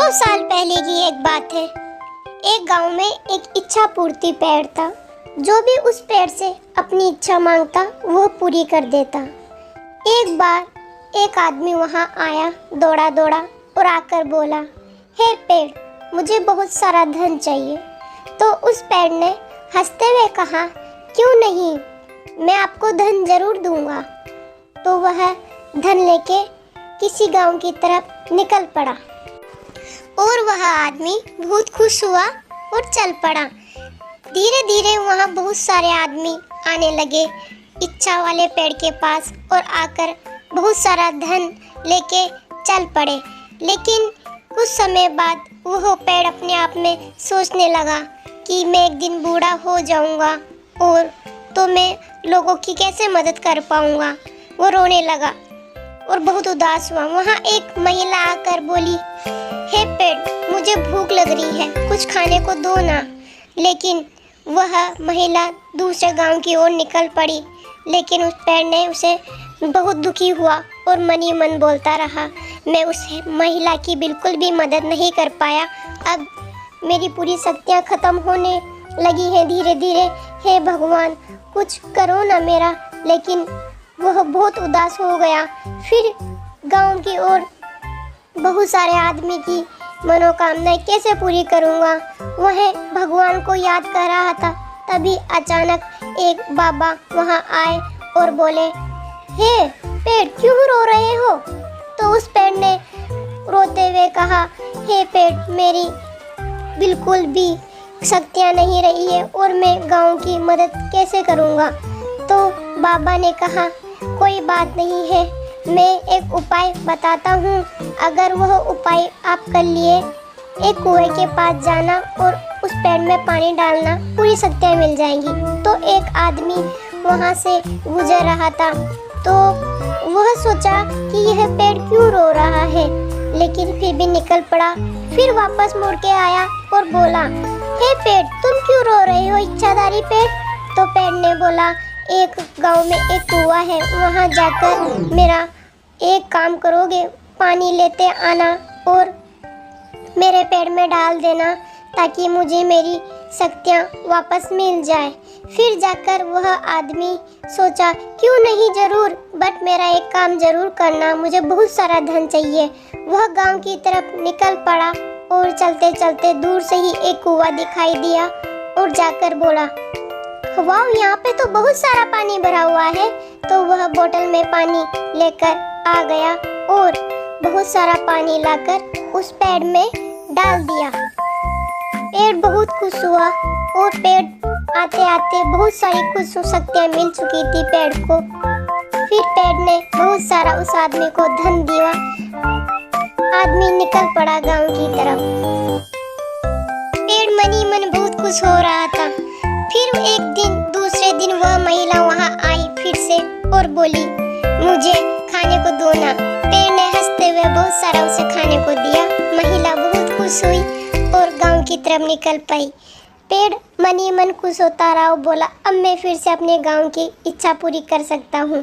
बहुत साल पहले की एक बात है। एक गांव में एक इच्छा पूर्ति पेड़ था। जो भी उस पेड़ से अपनी इच्छा मांगता वो पूरी कर देता। एक बार एक आदमी वहां आया, दौड़ा दौड़ा और आकर बोला, हे पेड़, मुझे बहुत सारा धन चाहिए। तो उस पेड़ ने हंसते हुए कहा, क्यों नहीं, मैं आपको धन जरूर दूंगा। तो वह धन लेके किसी गांव की तरफ निकल पड़ा और वह आदमी बहुत खुश हुआ और चल पड़ा। धीरे धीरे वहाँ बहुत सारे आदमी आने लगे इच्छा वाले पेड़ के पास और आकर बहुत सारा धन लेके चल पड़े। लेकिन कुछ समय बाद वह पेड़ अपने आप में सोचने लगा कि मैं एक दिन बूढ़ा हो जाऊंगा और तो मैं लोगों की कैसे मदद कर पाऊंगा। वो रोने लगा और बहुत उदास हुआ। वहाँ एक महिला आकर बोली, हे पेड़, मुझे भूख लग रही है, कुछ खाने को दो ना। लेकिन वह महिला दूसरे गांव की ओर निकल पड़ी। लेकिन उस पेड़ ने उसे बहुत दुखी हुआ और मन ही मन बोलता रहा, मैं उस महिला की बिल्कुल भी मदद नहीं कर पाया। अब मेरी पूरी शक्तियाँ खत्म होने लगी हैं धीरे धीरे। हे भगवान, कुछ करो ना मेरा। लेकिन वह बहुत उदास हो गया। फिर गांव की ओर बहुत सारे आदमी की मनोकामनाएं कैसे पूरी करूंगा, वह भगवान को याद कर रहा था। तभी अचानक एक बाबा वहां आए और बोले, हे पेड़, क्यों रो रहे हो? तो उस पेड़ ने रोते हुए कहा, हे पेड़, मेरी बिल्कुल भी शक्तियाँ नहीं रही है और मैं गांव की मदद कैसे करूंगा। तो बाबा ने कहा, कोई बात नहीं है, मैं एक उपाय बताता हूँ। अगर वह उपाय आप कर लिए, एक कुएं के पास जाना और उस पेड़ में पानी डालना, पूरी शक्तियाँ मिल जाएंगी। तो एक आदमी वहाँ से गुजर रहा था। तो वह सोचा कि यह पेड़ क्यों रो रहा है, लेकिन फिर भी निकल पड़ा। फिर वापस मुड़ के आया और बोला, हे पेड़, तुम क्यों रो रहे हो, इच्छाधारी पेड़? तो पेड़ ने बोला, एक गांव में एक कुआं है, वहां जाकर मेरा एक काम करोगे, पानी लेते आना और मेरे पेड़ में डाल देना, ताकि मुझे मेरी शक्तियाँ वापस मिल जाए। फिर जाकर वह आदमी सोचा, क्यों नहीं, जरूर, बट मेरा एक काम जरूर करना, मुझे बहुत सारा धन चाहिए। वह गांव की तरफ निकल पड़ा और चलते चलते दूर से ही एक कुआं दिखाई दिया और जाकर बोला, वाह, यहाँ पे तो बहुत सारा पानी भरा हुआ है। तो वह बोतल में पानी लेकर आ गया और बहुत सारा पानी लाकर उस पेड़ में डाल दिया। पेड़ बहुत खुश हुआ और पेड़ आते आते बहुत सारी कुछ शक्तियाँ मिल चुकी थी पेड़ को। फिर पेड़ ने बहुत सारा उस आदमी को धन दिया। आदमी निकल पड़ा गांव की तरफ। पेड़ मन ही मन बहुत खुश हो रहा था। फिर एक दिन, दूसरे दिन वह महिला वहां आई फिर से और बोली, मुझे खाने को दो ना। पेड़ ने हंसते हुए बहुत सारा उसे खाने को दिया। महिला बहुत खुश हुई और गांव की तरफ निकल पाई। पेड़ मन ही मन खुश होता रहा और बोला, अब मैं फिर से अपने गांव की इच्छा पूरी कर सकता हूँ।